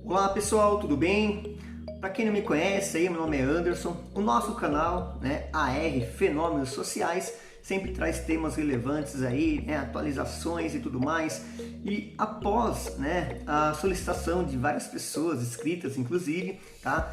Olá pessoal, tudo bem? Para quem não me conhece, aí, meu nome é Anderson. O nosso canal, AR Fenômenos Sociais, sempre traz temas relevantes aí, atualizações e tudo mais. E após, a solicitação de várias pessoas, inscritas inclusive, tá?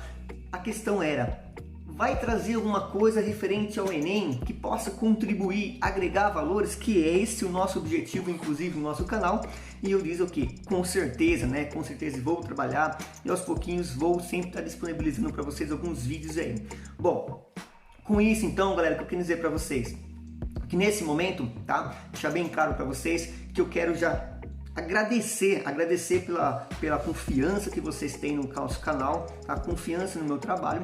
A questão era: vai trazer alguma coisa referente ao Enem que possa contribuir, agregar valores, que é esse o nosso objetivo, inclusive, no nosso canal. E eu disse o que? Com certeza, com certeza vou trabalhar e aos pouquinhos vou sempre estar disponibilizando para vocês alguns vídeos aí. Bom, com isso então, galera, o que eu quero dizer para vocês? Que nesse momento, tá? Deixar bem claro para vocês que eu quero já agradecer pela confiança que vocês têm no nosso canal, a confiança no meu trabalho.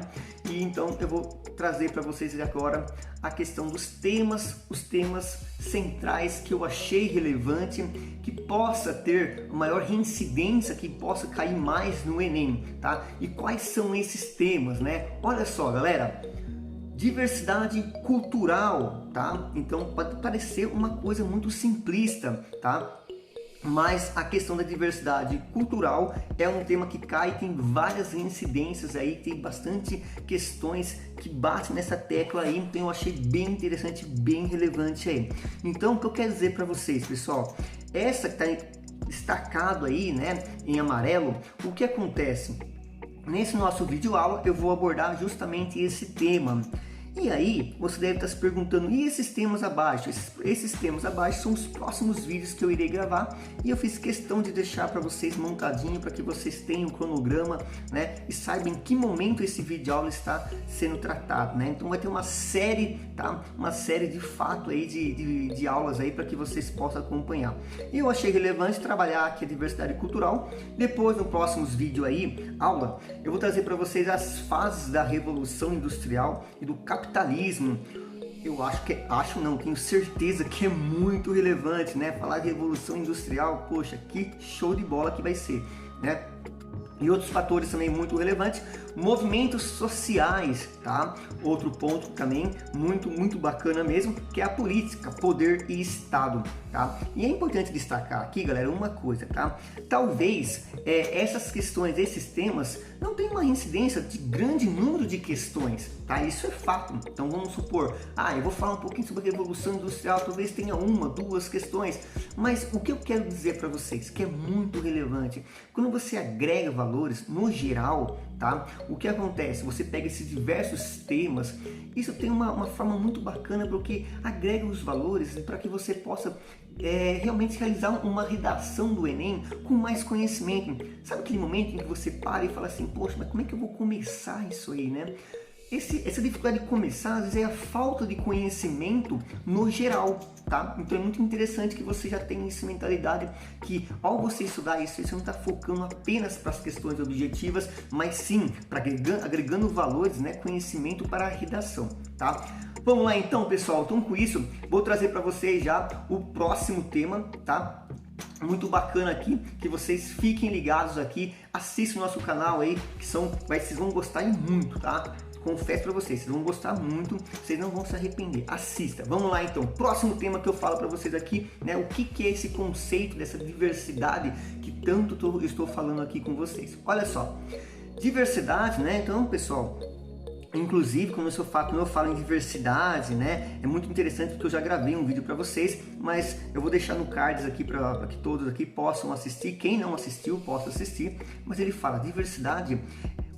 E então eu vou trazer para vocês agora a questão dos temas, os temas centrais que eu achei relevante, que possa ter maior reincidência, que possa cair mais no Enem, tá? E quais são esses temas, Olha só, galera. Diversidade cultural, tá? Então pode parecer uma coisa muito simplista, tá? Mas a questão da diversidade cultural é um tema que cai, tem várias incidências aí, tem bastante questões que batem nessa tecla aí, então eu achei bem interessante, bem relevante aí. Então o que eu quero dizer para vocês, pessoal, essa que está destacado aí, em amarelo, o que acontece? Nesse nosso vídeo aula eu vou abordar justamente esse tema. E aí, você deve estar se perguntando, e esses temas abaixo? Esses temas abaixo são os próximos vídeos que eu irei gravar, e eu fiz questão de deixar para vocês montadinho, para que vocês tenham um cronograma, e saibam em que momento esse vídeo aula está sendo tratado, Então vai ter uma série, tá? Uma série de fato aí, de aulas aí, para que vocês possam acompanhar. E eu achei relevante trabalhar aqui a diversidade cultural. Depois, no próximos vídeos aí, aula, eu vou trazer para vocês as fases da Revolução Industrial e do capitalismo. Eu tenho certeza que é muito relevante, falar de revolução industrial, poxa, que show de bola que vai ser, E outros fatores também muito relevantes, movimentos sociais, tá? Outro ponto também muito bacana mesmo, que é a política, poder e Estado, tá? E é importante destacar aqui, galera, uma coisa, tá? Talvez essas questões, esses temas, não tenham uma incidência de grande número de questões, tá? Isso é fato. Então vamos supor, eu vou falar um pouquinho sobre a Revolução Industrial, talvez tenha uma, duas questões, mas o que eu quero dizer para vocês, que é muito relevante, quando você agrega valores no geral, tá? O que acontece? Você pega esses diversos temas, isso tem uma forma muito bacana, porque agrega os valores para que você possa realmente realizar uma redação do Enem com mais conhecimento. Sabe aquele momento em que você para e fala assim, poxa, mas como é que eu vou começar isso aí, Essa dificuldade de começar, às vezes, é a falta de conhecimento no geral, tá? Então é muito interessante que você já tenha essa mentalidade que, ao você estudar isso, você não está focando apenas para as questões objetivas, mas sim para agregando valores, conhecimento para a redação, tá? Vamos lá então, pessoal. Então com isso, vou trazer para vocês já o próximo tema, tá? Muito bacana aqui, que vocês fiquem ligados aqui, assistam o nosso canal aí, vocês vão gostar muito, tá? Confesso para vocês vão gostar muito, vocês não vão se arrepender. Assista. Vamos lá então. Próximo tema que eu falo para vocês aqui, o que é esse conceito dessa diversidade que tanto eu estou falando aqui com vocês. Olha só, diversidade, Então, pessoal, inclusive, quando eu falo em diversidade, é muito interessante, porque eu já gravei um vídeo para vocês, mas eu vou deixar no cards aqui para que todos aqui possam assistir. Quem não assistiu, possa assistir. Mas ele fala diversidade.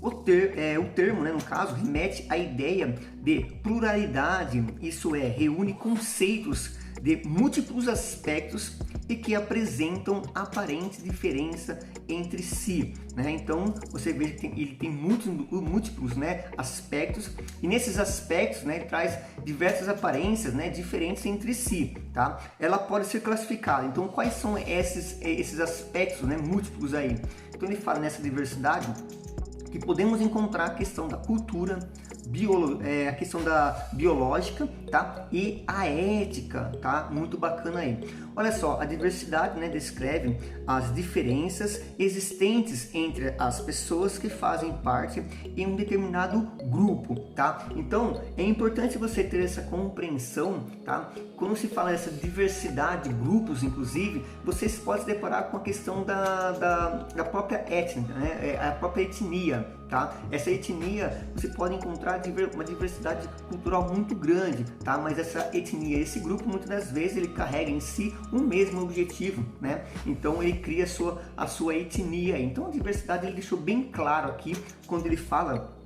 O termo, no caso, remete à ideia de pluralidade, isso é, reúne conceitos de múltiplos aspectos e que apresentam aparente diferença entre si, Então, você vê que ele tem múltiplos, aspectos, e nesses aspectos, ele traz diversas aparências, diferentes entre si, tá? Ela pode ser classificada. Então, quais são esses aspectos, múltiplos aí? Então, ele fala nessa diversidade que podemos encontrar a questão da cultura, a questão da biológica, tá? E a ética, tá? Muito bacana aí. Olha só, a diversidade, né, descreve as diferenças existentes entre as pessoas que fazem parte em um determinado grupo, tá? Então, é importante você ter essa compreensão, tá? Quando se fala dessa diversidade de grupos, inclusive, você pode se deparar com a questão da própria étnica, né? A própria etnia, tá? Essa etnia, você pode encontrar uma diversidade cultural muito grande, tá? Mas essa etnia, esse grupo, muitas das vezes, ele carrega em si um mesmo objetivo, né? Então, ele cria a sua etnia. Então, a diversidade, ele deixou bem claro aqui, quando ele fala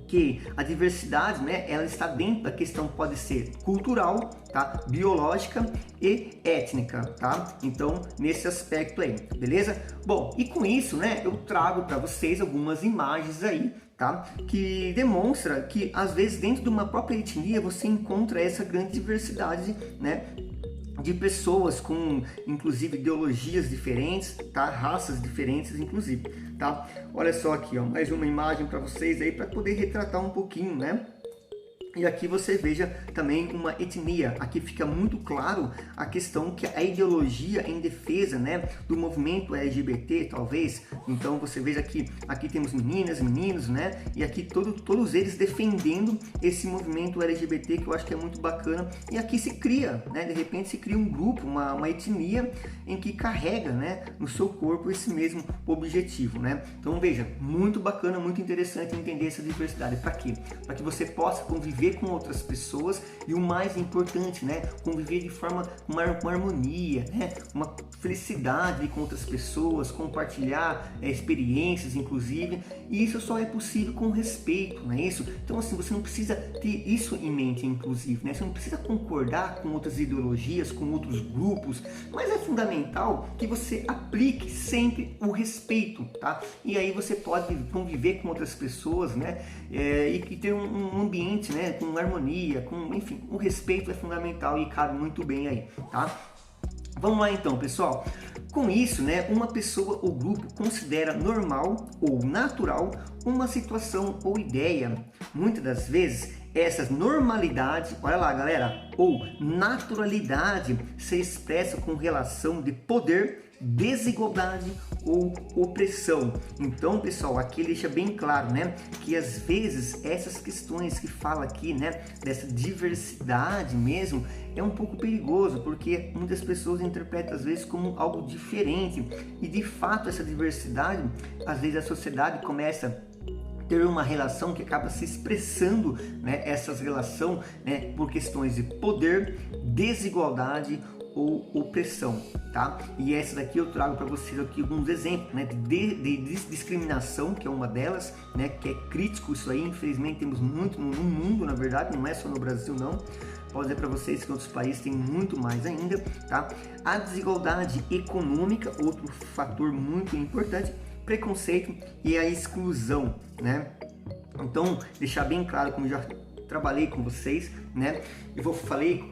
que a diversidade, né, ela está dentro da questão, pode ser cultural, tá, biológica e étnica, tá? Então, nesse aspecto aí, beleza? Bom, e com isso, né, eu trago para vocês algumas imagens aí, tá, que demonstra que às vezes dentro de uma própria etnia você encontra essa grande diversidade, né, de pessoas com, inclusive, ideologias diferentes, tá? Raças diferentes, inclusive, tá? Olha só aqui, ó, mais uma imagem para vocês aí, para poder retratar um pouquinho, né? E aqui você veja também uma etnia. Aqui fica muito claro a questão que a ideologia em defesa, né, do movimento LGBT, talvez. Então você veja que aqui temos meninas, meninos, né? E aqui todos eles defendendo esse movimento LGBT, que eu acho que é muito bacana. E aqui se cria, né? De repente se cria um grupo, uma etnia em que carrega, né, no seu corpo esse mesmo objetivo, né? Então veja, muito bacana, muito interessante entender essa diversidade. Para quê? Para que você possa conviver com outras pessoas e o mais importante, né, conviver de forma com harmonia, né, uma felicidade com outras pessoas, compartilhar experiências, inclusive, e isso só é possível com respeito, não é isso? Então, assim, você não precisa ter isso em mente, inclusive, né? Você não precisa concordar com outras ideologias, com outros grupos, mas é fundamental que você aplique sempre o respeito, tá? E aí você pode conviver com outras pessoas, né, e ter um ambiente, né, com harmonia, enfim, o respeito é fundamental e cabe muito bem aí, tá? Vamos lá então, pessoal. Com isso, né, uma pessoa ou grupo considera normal ou natural uma situação ou ideia. Muitas das vezes, essa normalidade, olha lá galera, ou naturalidade se expressa com relação de poder, desigualdade ou opressão. Então, pessoal, aqui ele deixa bem claro, né, que às vezes essas questões que fala aqui, né, dessa diversidade mesmo, é um pouco perigoso, porque muitas pessoas interpretam às vezes como algo diferente, e de fato essa diversidade, às vezes a sociedade começa ter uma relação que acaba se expressando, né, essas relações, né, por questões de poder, desigualdade ou opressão, tá? E essa daqui eu trago para vocês aqui alguns exemplos, né, de discriminação, que é uma delas, né, que é crítico isso aí, infelizmente temos muito no mundo, na verdade, não é só no Brasil não, posso dizer para vocês que outros países têm muito mais ainda, tá? A desigualdade econômica, outro fator muito importante, preconceito e a exclusão, né? Então, deixar bem claro, como eu já trabalhei com vocês, né? Falei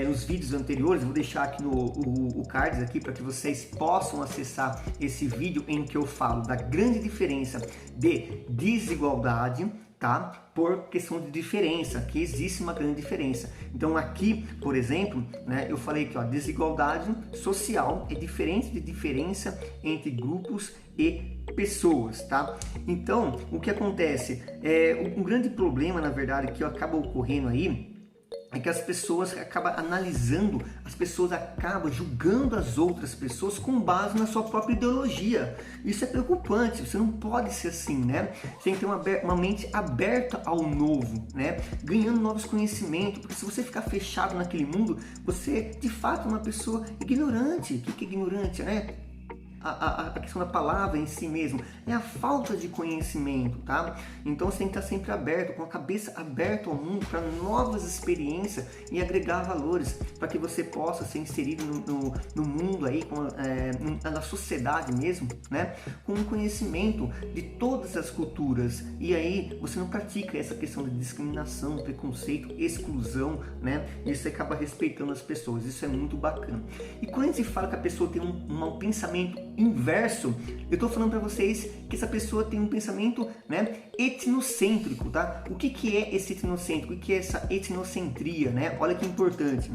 nos vídeos anteriores, vou deixar aqui o cards aqui para que vocês possam acessar esse vídeo em que eu falo da grande diferença de desigualdade, tá? Por questão de diferença, que existe uma grande diferença. Então aqui, por exemplo, né, eu falei que a desigualdade social é diferente de diferença entre grupos e pessoas, tá? Então, o que acontece? Um grande problema, na verdade, que acaba ocorrendo aí, é que as pessoas acabam analisando, as pessoas acabam julgando as outras pessoas com base na sua própria ideologia. Isso é preocupante, você não pode ser assim, né? Você tem que ter uma mente aberta ao novo, né? Ganhando novos conhecimentos, porque se você ficar fechado naquele mundo, você de fato é uma pessoa ignorante. O que é ignorante, né? A questão da palavra em si mesmo é a falta de conhecimento, tá? Então você tem que estar sempre aberto, com a cabeça aberta ao mundo para novas experiências e agregar valores para que você possa ser inserido no mundo aí, na sociedade mesmo, né? Com um conhecimento de todas as culturas, e aí você não pratica essa questão de discriminação, preconceito, exclusão, né? E você acaba respeitando as pessoas, isso é muito bacana. E quando a gente fala que a pessoa tem um pensamento inverso, eu estou falando para vocês que essa pessoa tem um pensamento, né, etnocêntrico, tá? O que é esse etnocêntrico? O que é essa etnocentria, né? Olha que importante.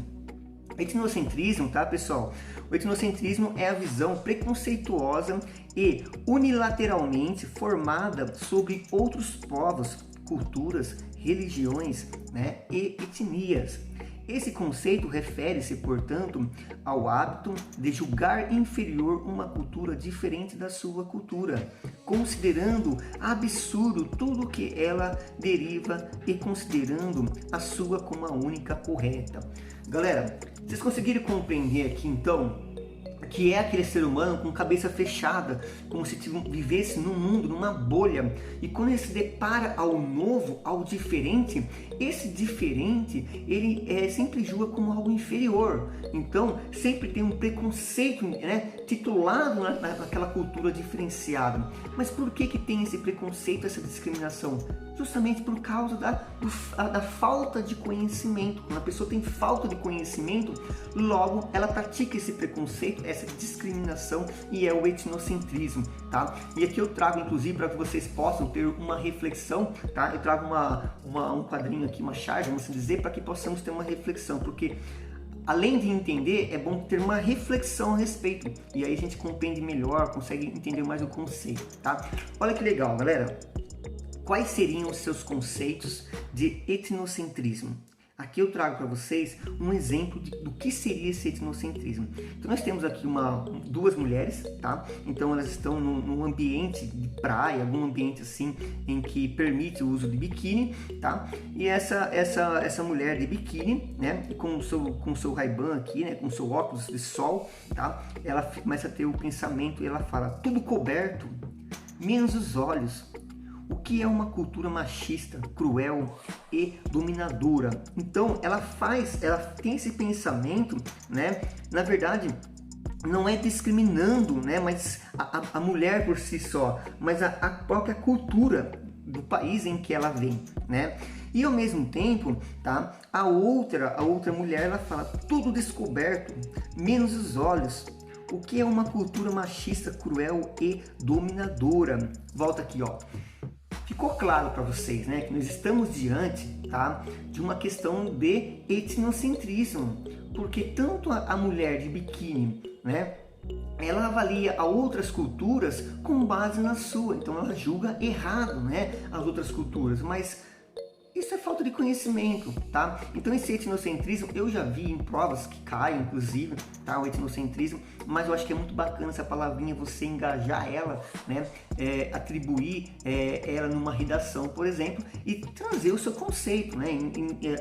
Etnocentrismo, tá, pessoal? O etnocentrismo é a visão preconceituosa e unilateralmente formada sobre outros povos, culturas, religiões, né, e etnias. Esse conceito refere-se, portanto, ao hábito de julgar inferior uma cultura diferente da sua cultura, considerando absurdo tudo que ela deriva e considerando a sua como a única correta. Galera, vocês conseguiram compreender aqui então que é aquele ser humano com cabeça fechada, como se vivesse num mundo, numa bolha, e quando ele se depara ao novo, ao diferente, esse diferente ele sempre julga como algo inferior. Então sempre tem um preconceito, né, titulado naquela cultura diferenciada. Mas por que tem esse preconceito, essa discriminação? Justamente por causa da falta de conhecimento. Quando a pessoa tem falta de conhecimento, logo ela pratica esse preconceito, essa discriminação, e é o etnocentrismo, tá? E aqui eu trago, inclusive, para que vocês possam ter uma reflexão, tá? Eu trago um quadrinho aqui, uma charge, vamos dizer, para que possamos ter uma reflexão, porque além de entender, é bom ter uma reflexão a respeito, e aí a gente compreende melhor, consegue entender mais o conceito, tá? Olha que legal, galera. Quais seriam os seus conceitos de etnocentrismo? Aqui eu trago para vocês um exemplo do que seria esse etnocentrismo. Então nós temos aqui duas mulheres, tá? Então elas estão num ambiente de praia, algum ambiente assim em que permite o uso de biquíni, tá? E essa mulher de biquíni, né? Com o seu Ray-Ban aqui, né? Com o seu óculos de sol, tá? Ela começa a ter o pensamento e ela fala: tudo coberto, menos os olhos. O que é uma cultura machista, cruel e dominadora? Então ela tem esse pensamento, né? Na verdade, não é discriminando, né? Mas a mulher por si só, mas a própria cultura do país em que ela vem, né? E ao mesmo tempo, tá? A outra mulher, ela fala: tudo descoberto, menos os olhos. O que é uma cultura machista, cruel e dominadora? Volta aqui, ó. Ficou claro para vocês, né, que nós estamos diante, tá, de uma questão de etnocentrismo, porque tanto a mulher de biquíni, né, ela avalia a outras culturas com base na sua, então ela julga errado, né, as outras culturas, mas isso é falta de conhecimento, tá? Então esse etnocentrismo eu já vi em provas que caem, inclusive, tá? O etnocentrismo, mas eu acho que é muito bacana essa palavrinha, você engajar ela, né? Atribuir ela numa redação, por exemplo, e trazer o seu conceito, né?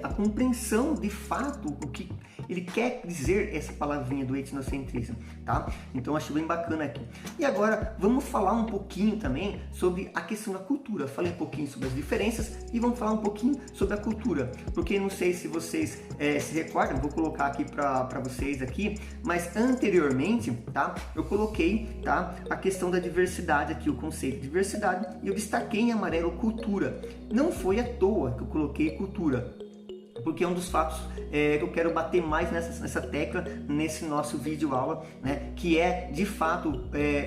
A compreensão de fato o que ele quer dizer essa palavrinha do etnocentrismo, tá? Então acho bem bacana aqui. E agora vamos falar um pouquinho também sobre a questão da cultura. Falei um pouquinho sobre as diferenças e vamos falar um pouquinho sobre a cultura, porque não sei se vocês se recordam, vou colocar aqui para vocês aqui, mas anteriormente, tá? Eu coloquei, tá? A questão da diversidade aqui, o conceito de diversidade, e eu destaquei em amarelo cultura. Não foi à toa que eu coloquei cultura, porque é um dos fatos que eu quero bater mais nessa tecla nesse nosso vídeo aula, né? Que é de fato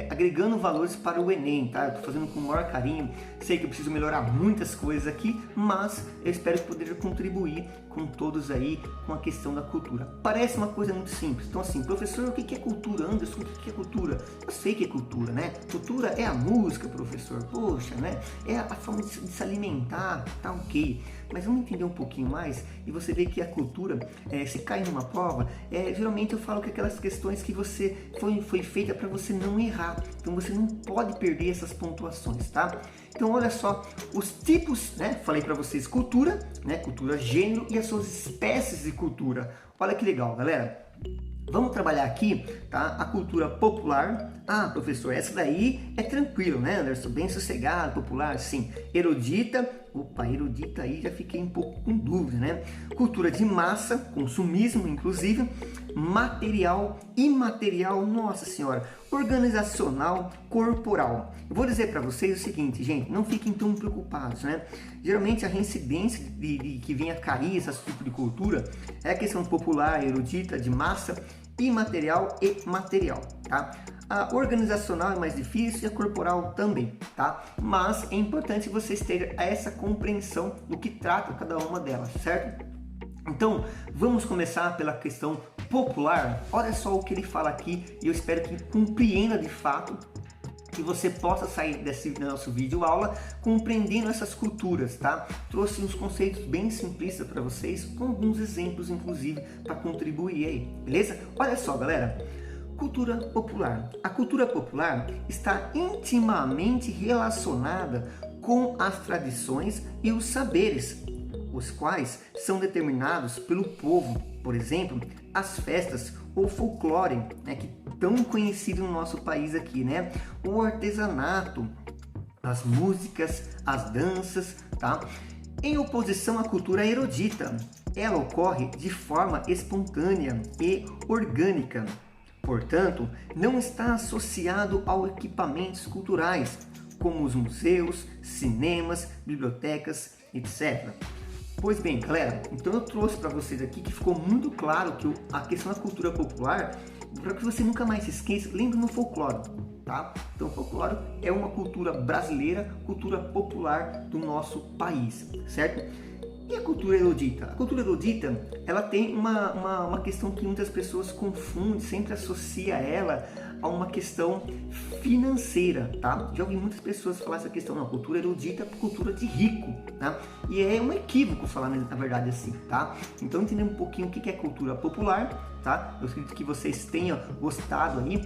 agregando valores para o Enem, tá? Eu tô fazendo com o maior carinho, sei que eu preciso melhorar muitas coisas aqui, mas eu espero poder contribuir com todos aí com a questão da cultura. Parece uma coisa muito simples, então assim, professor, o que é cultura? Anderson, o que é cultura? Eu sei que é cultura, né? Cultura é a música, professor, poxa, né? É a forma de se alimentar, tá ok. Mas vamos entender um pouquinho mais e você vê que a cultura, se cai numa prova, geralmente eu falo que aquelas questões que você foi feita para você não errar. Então você não pode perder essas pontuações, tá? Então olha só os tipos, né? Falei para vocês cultura, né? Cultura, gênero e as suas espécies de cultura. Olha que legal, galera. Vamos trabalhar aqui, tá? A cultura popular. Ah, professor, essa daí é tranquilo, né, Anderson? Bem sossegado, popular, sim. Erudita. Opa, erudita aí já fiquei um pouco com dúvida, né? Cultura de massa, consumismo, inclusive. Material, imaterial, nossa senhora. Organizacional, corporal. Eu vou dizer para vocês o seguinte, gente, não fiquem tão preocupados, né? Geralmente a reincidência de que vem a cair esse tipo de cultura é a questão popular, erudita, de massa, imaterial e material, tá? A organizacional é mais difícil e a corporal também, tá? Mas é importante vocês terem essa compreensão do que trata cada uma delas, certo? Então, vamos começar pela questão popular, olha só o que ele fala aqui e eu espero que compreenda de fato, que você possa sair desse nosso vídeo aula compreendendo essas culturas, tá? Trouxe uns conceitos bem simplistas para vocês, com alguns exemplos inclusive para contribuir aí, beleza? Olha só, galera, cultura popular. A cultura popular está intimamente relacionada com as tradições e os saberes, os quais são determinados pelo povo. Por exemplo, as festas ou folclore, né, que é tão conhecido no nosso país aqui, né? O artesanato, as músicas, as danças, tá? Em oposição à cultura erudita, ela ocorre de forma espontânea e orgânica. Portanto, não está associado a equipamentos culturais, como os museus, cinemas, bibliotecas, etc. Pois bem, galera, então eu trouxe para vocês aqui que ficou muito claro que a questão da cultura popular, para que você nunca mais se esqueça, lembre no folclore, tá? Então, o folclore é uma cultura brasileira, cultura popular do nosso país, certo? E a cultura erudita? A cultura erudita, ela tem uma questão que muitas pessoas confundem, sempre associa ela a uma questão financeira, tá? Já ouvi muitas pessoas falar essa questão, não, cultura erudita é cultura de rico, tá? E é um equívoco falar na verdade assim, tá? Então, entender um pouquinho o que é cultura popular, tá? Eu acredito que vocês tenham gostado aí.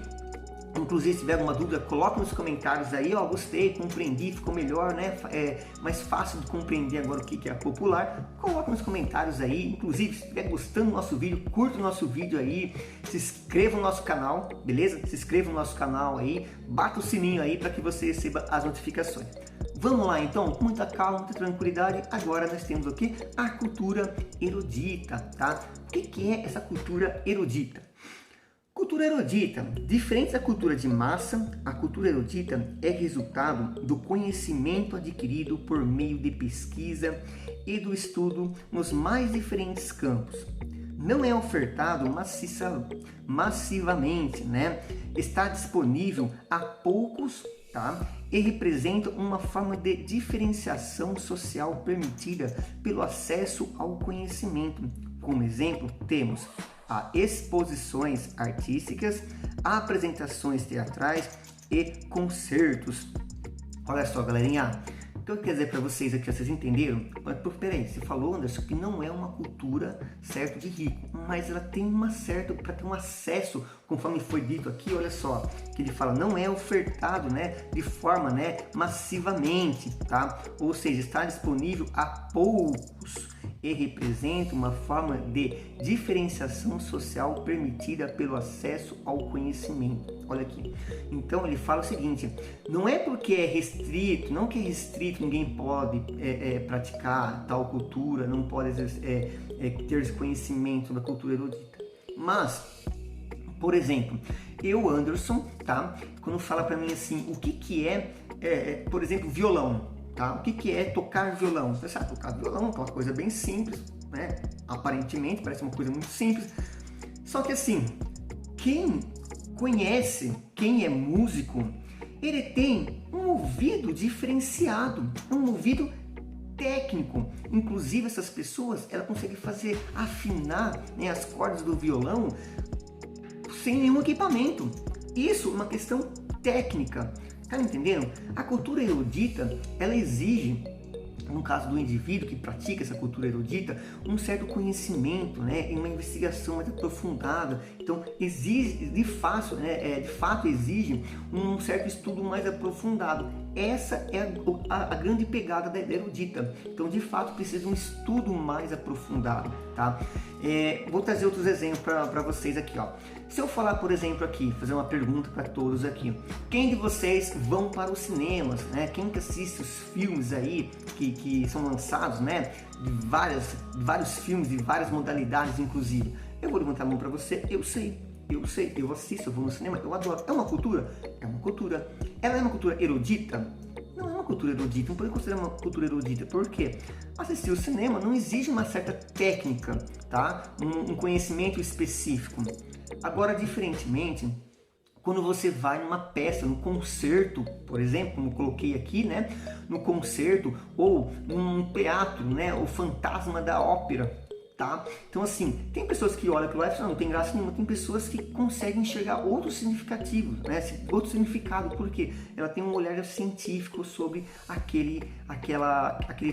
Inclusive, se tiver alguma dúvida, coloca nos comentários aí, ó, gostei, compreendi, ficou melhor, né? É mais fácil de compreender agora o que é popular. Coloca nos comentários aí, inclusive, se estiver gostando do nosso vídeo, curta o nosso vídeo aí, se inscreva no nosso canal, beleza? Se inscreva no nosso canal aí, bata o sininho aí para que você receba as notificações. Vamos lá então, com muita calma, muita tranquilidade. Agora nós temos aqui a cultura erudita, tá? O que é essa cultura erudita? Cultura erudita, diferente da cultura de massa, a cultura erudita é resultado do conhecimento adquirido por meio de pesquisa e do estudo nos mais diferentes campos. Não é ofertado massivamente, né? Está disponível a poucos, tá? E representa uma forma de diferenciação social permitida pelo acesso ao conhecimento. Como exemplo, temos a exposições artísticas, apresentações teatrais e concertos. Olha só, galerinha, o que eu quero dizer para vocês aqui, vocês entenderam? Mas peraí, você falou, Anderson, que não é uma cultura, certo, de rico, mas ela tem uma certa, para ter um acesso, conforme foi dito aqui, olha só, que ele fala, não é ofertado, né, de forma, né, massivamente, tá? Ou seja, está disponível a poucos e representa uma forma de diferenciação social permitida pelo acesso ao conhecimento. Olha aqui. Então ele fala o seguinte, não é porque é restrito, não que é restrito, ninguém pode praticar tal cultura, não pode ter esse conhecimento da cultura erudita. Mas, por exemplo, eu, Anderson, tá? Quando fala para mim assim, o que é, por exemplo, violão? Tá? O que é tocar violão? Você sabe, tocar violão é uma coisa bem simples, né? Aparentemente parece uma coisa muito simples. Só que assim, quem conhece, quem é músico, ele tem um ouvido diferenciado, um ouvido técnico. Inclusive essas pessoas, elas conseguem afinar, né, as cordas do violão sem nenhum equipamento. Isso é uma questão técnica. Tá entendendo? A cultura erudita, ela exige, no caso do indivíduo que pratica essa cultura erudita, um certo conhecimento, né, e uma investigação mais aprofundada. Então, exige, de fato exige um certo estudo mais aprofundado. Essa é a grande pegada da erudita. Então, de fato, precisa de um estudo mais aprofundado, tá? Vou trazer outros exemplos para vocês aqui, ó. Se eu falar, por exemplo, aqui, fazer uma pergunta para todos aqui. Quem de vocês vão para os cinemas, né? Quem que assiste os filmes aí que são lançados, né? De vários filmes, de várias modalidades, inclusive. Eu vou levantar a mão para você, eu sei, eu assisto, eu vou no cinema, eu adoro. É uma cultura? É uma cultura. Ela é uma cultura erudita? Não é uma cultura erudita, não pode considerar uma cultura erudita. Por quê? Assistir o cinema não exige uma certa técnica, tá? Um conhecimento específico. Agora, diferentemente, quando você vai numa peça, num concerto, por exemplo, como eu coloquei aqui, né? No concerto ou num teatro, né? O Fantasma da Ópera. tá? Então assim, tem pessoas que olham aquilo lá e falam, não tem graça nenhuma, tem pessoas que conseguem enxergar outro significativo, né? Outro significado, porque ela tem um olhar científico sobre aquele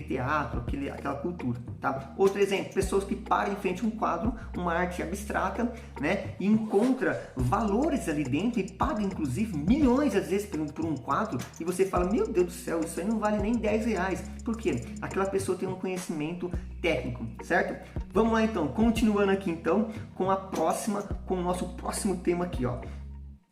teatro, aquela cultura, tá? Outro exemplo, pessoas que param em frente a um quadro, uma arte abstrata, né? E encontra valores ali dentro e paga inclusive milhões às vezes por um quadro, e você fala, meu Deus do céu, isso aí não vale nem 10 reais. Por quê? Aquela pessoa tem um conhecimento técnico, certo? Vamos lá então, continuando aqui então com o nosso próximo tema aqui, ó.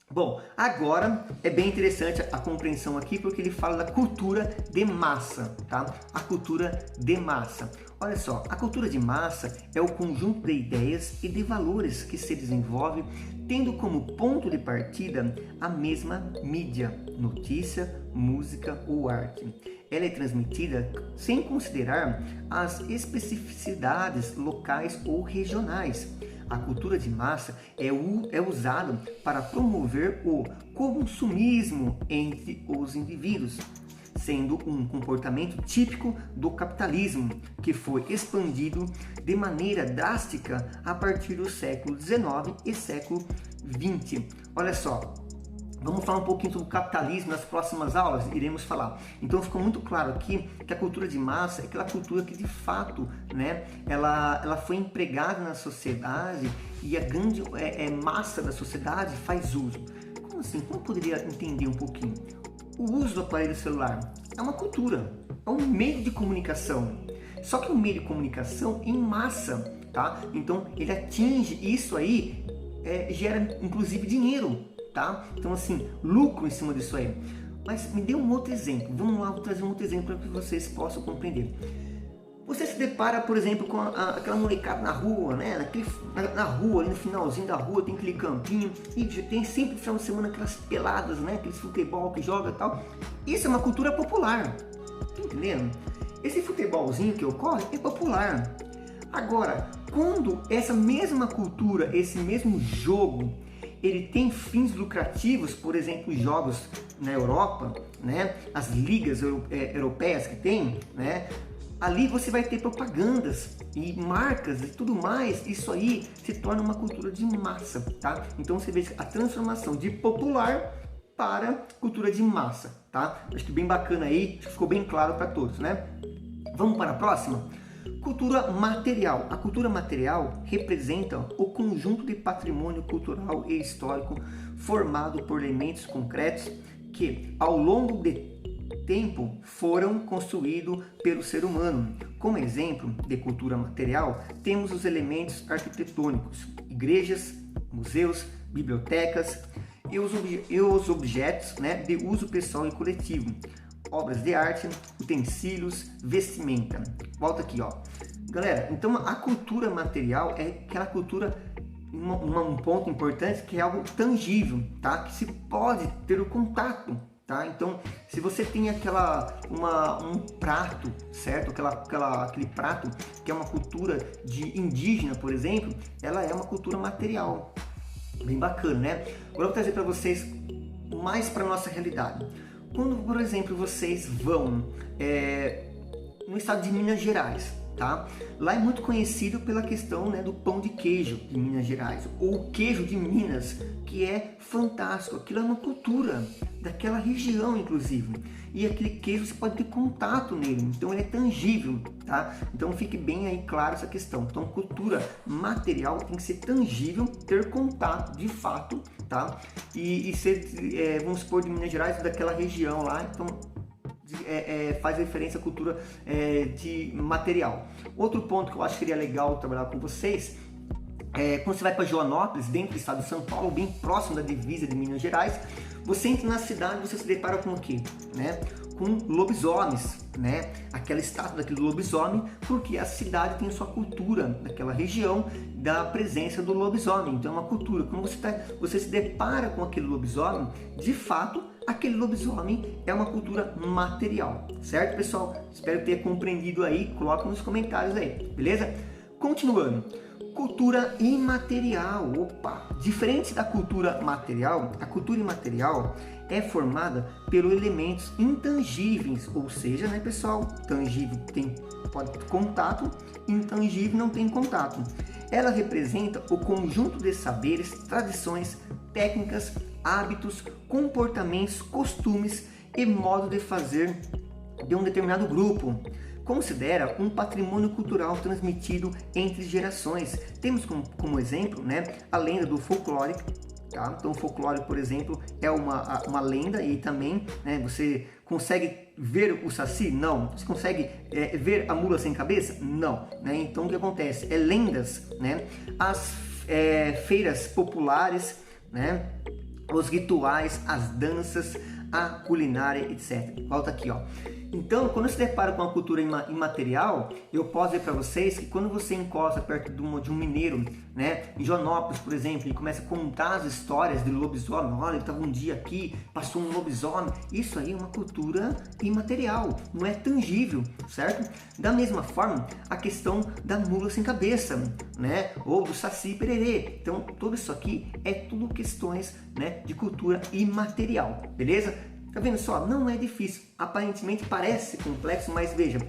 Bom, agora é bem interessante a compreensão aqui, porque ele fala da cultura de massa, tá? A cultura de massa. Olha só, a cultura de massa é o conjunto de ideias e de valores que se desenvolve tendo como ponto de partida a mesma mídia, notícia, música ou arte. Ela é transmitida sem considerar as especificidades locais ou regionais. A cultura de massa é usada para promover o consumismo entre os indivíduos, sendo um comportamento típico do capitalismo, que foi expandido de maneira drástica a partir do século XIX e século XX. Olha só, vamos falar um pouquinho sobre o capitalismo nas próximas aulas, iremos falar. Então ficou muito claro aqui que a cultura de massa é aquela cultura que de fato, né, ela foi empregada na sociedade e a grande massa da sociedade faz uso. Como assim? Como poderia entender um pouquinho? O uso do aparelho celular é uma cultura, é um meio de comunicação. Só que um meio de comunicação em massa, tá? Então ele atinge isso aí, gera inclusive dinheiro. Tá? Então assim, lucro em cima disso aí. Mas me dê um outro exemplo. Vamos lá, vou trazer um outro exemplo para que vocês possam compreender. Você se depara, por exemplo, com aquela molecada na rua, né? Na rua, ali no finalzinho da rua, tem aquele campinho e tem sempre no final de semana aquelas peladas, né? Aqueles futebol que joga e tal. Isso é uma cultura popular. Tá entendendo? Esse futebolzinho que ocorre é popular. Agora, quando essa mesma cultura, esse mesmo jogo, ele tem fins lucrativos, por exemplo, jogos na Europa, né? As ligas europeias que tem, né? Ali você vai ter propagandas e marcas e tudo mais. Isso aí se torna uma cultura de massa, tá? Então você vê a transformação de popular para cultura de massa, tá? Acho que bem bacana aí, acho que ficou bem claro para todos, né? Vamos para a próxima? Cultura material. A cultura material representa o conjunto de patrimônio cultural e histórico formado por elementos concretos que, ao longo de tempo, foram construídos pelo ser humano. Como exemplo de cultura material, temos os elementos arquitetônicos, igrejas, museus, bibliotecas e os objetos, né, de uso pessoal e coletivo. Obras de arte, utensílios, vestimenta. Volta aqui, ó. Galera, então a cultura material é aquela cultura, um ponto importante, que é algo tangível, tá? Que se pode ter o contato, tá? Então, se você tem um prato, certo? Aquele prato que é uma cultura de indígena, por exemplo, ela é uma cultura material. Bem bacana, né? Agora eu vou trazer para vocês mais para nossa realidade. Quando, por exemplo, vocês vão no estado de Minas Gerais, tá? Lá é muito conhecido pela questão, né, do pão de queijo de Minas Gerais, ou o queijo de Minas, que é fantástico. Aquilo é uma cultura daquela região, inclusive. E aquele queijo você pode ter contato nele, então ele é tangível, tá? Então fique bem aí claro essa questão. Então cultura material tem que ser tangível, ter contato de fato, tá? E ser, vamos supor, de Minas Gerais, daquela região lá, então faz referência à cultura de material. Outro ponto que eu acho que seria legal trabalhar com vocês quando você vai para Joanópolis, dentro do estado de São Paulo, bem próximo da divisa de Minas Gerais, você entra na cidade e você se depara com o quê? Né? Com lobisomens, né? Aquela estátua daquele lobisomem, porque a cidade tem a sua cultura daquela região da presença do lobisomem. Então é uma cultura. Quando você se depara com aquele lobisomem, de fato, aquele lobisomem é uma cultura material, certo, pessoal? Espero ter compreendido aí. Coloca nos comentários aí, beleza? Continuando. Cultura imaterial. Opa! Diferente da cultura material, a cultura imaterial é formada pelos elementos intangíveis, ou seja, né, pessoal, tangível pode ter contato, intangível não tem contato. Ela representa o conjunto de saberes, tradições, técnicas, hábitos, comportamentos, costumes e modo de fazer de um determinado grupo. Considera um patrimônio cultural transmitido entre gerações. Temos como exemplo, né, a lenda do folclore. Tá? Então, o folclore, por exemplo, é uma lenda e também, né, você consegue ver o saci? Não. Você consegue ver a mula sem cabeça? Não. Né? Então, o que acontece? É lendas, né? As feiras populares, né? Os rituais, as danças, a culinária, etc. Volta aqui, ó. Então, quando se depara com a cultura imaterial, eu posso dizer para vocês que quando você encosta perto de um mineiro, né, em Joanópolis, por exemplo, ele começa a contar as histórias de lobisomem, olha, ele estava um dia aqui, passou um lobisomem, isso aí é uma cultura imaterial, não é tangível, certo? Da mesma forma, a questão da mula sem cabeça, né, ou do saci pererê. Então, tudo isso aqui é tudo questões, né, de cultura imaterial, beleza? Tá vendo só? Não é difícil. Aparentemente parece complexo, mas veja.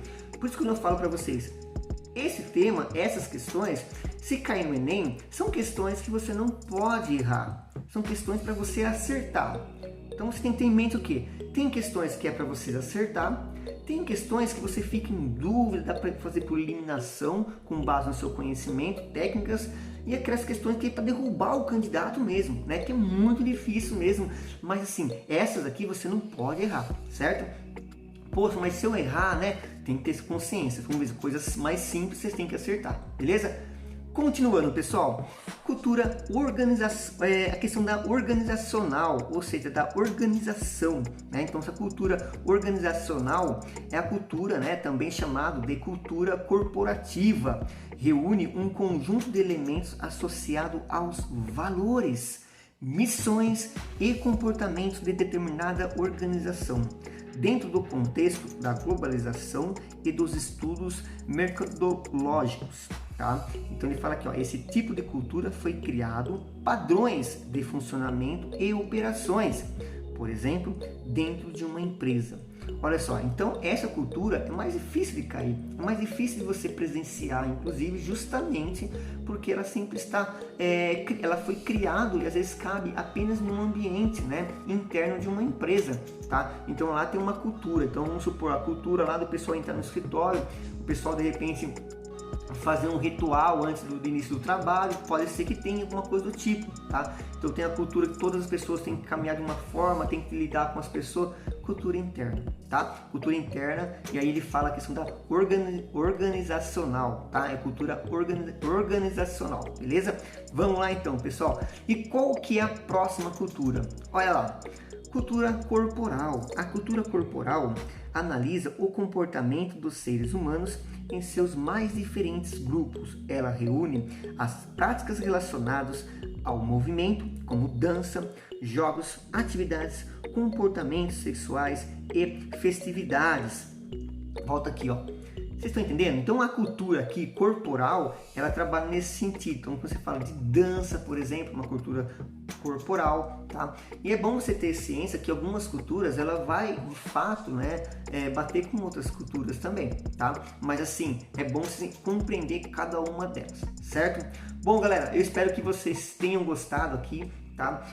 Por isso que eu falo para vocês. Esse tema, essas questões, se cair no Enem, são questões que você não pode errar. São questões para você acertar. Então você tem que ter em mente o quê? Tem questões que é para você acertar. Tem questões que você fica em dúvida, dá para fazer por eliminação com base no seu conhecimento, técnicas. E aquelas questões que é para derrubar o candidato mesmo, né? Que é muito difícil mesmo. Mas assim, essas aqui você não pode errar, certo? Poxa, mas se eu errar, né? Tem que ter consciência. Vamos ver, coisas mais simples vocês têm que acertar, beleza? Continuando, pessoal, cultura a questão da organizacional, ou seja, da organização, né? Então, essa cultura organizacional é a cultura, né, também chamada de cultura corporativa. Reúne um conjunto de elementos associado aos valores, missões e comportamentos de determinada organização, dentro do contexto da globalização e dos estudos mercadológicos. Tá? Então ele fala aqui, ó, esse tipo de cultura foi criado padrões de funcionamento e operações, por exemplo, dentro de uma empresa. Olha só, então essa cultura é mais difícil de cair, é mais difícil de você presenciar, inclusive justamente porque ela sempre está, ela foi criada e às vezes cabe apenas num ambiente, né, interno de uma empresa, tá? Então lá tem uma cultura, então vamos supor a cultura lá do pessoal entrar no escritório, o pessoal de repente fazer um ritual antes do início do trabalho, pode ser que tenha alguma coisa do tipo, tá? Então tem a cultura que todas as pessoas têm que caminhar de uma forma, tem que lidar com as pessoas, cultura interna, tá? Cultura interna, e aí ele fala a questão da organizacional, tá? É cultura organizacional, beleza? Vamos lá então, pessoal. E qual que é a próxima cultura? Olha lá. Cultura corporal. A cultura corporal analisa o comportamento dos seres humanos em seus mais diferentes grupos. Ela reúne as práticas relacionadas ao movimento, como dança, jogos, atividades, comportamentos sexuais e festividades. Volta aqui, ó. Vocês estão entendendo? Então a cultura aqui corporal, ela trabalha nesse sentido. Então quando você fala de dança, por exemplo, uma cultura corporal, tá? E é bom você ter ciência que algumas culturas, ela vai de fato, né, bater com outras culturas também, tá? Mas assim, é bom você compreender cada uma delas, certo? Bom, galera, eu espero que vocês tenham gostado aqui. Tá?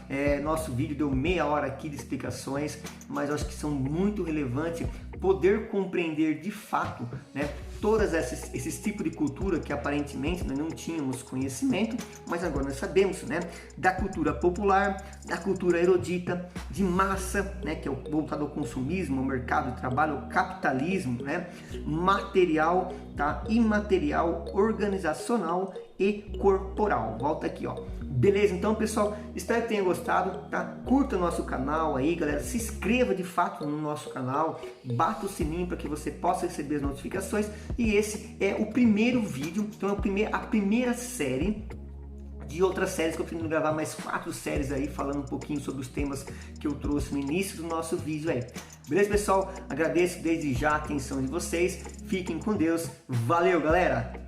Nosso vídeo deu meia hora aqui de explicações, mas eu acho que são muito relevantes poder compreender de fato, né, todas esses tipos de cultura que aparentemente nós não tínhamos conhecimento, mas agora nós sabemos, né, da cultura popular, da cultura erudita, de massa, né, que é voltado ao consumismo, ao mercado de trabalho, ao capitalismo, né, material, tá, imaterial, organizacional e corporal. Volta aqui, ó. Beleza? Então, pessoal, espero que tenha gostado, tá? Curta o nosso canal aí, galera. Se inscreva de fato no nosso canal, bata o sininho para que você possa receber as notificações. E esse é o primeiro vídeo, então é a primeira série de outras séries que eu pretendo gravar, mais 4 séries aí, falando um pouquinho sobre os temas que eu trouxe no início do nosso vídeo aí. Beleza, pessoal? Agradeço desde já a atenção de vocês. Fiquem com Deus. Valeu, galera!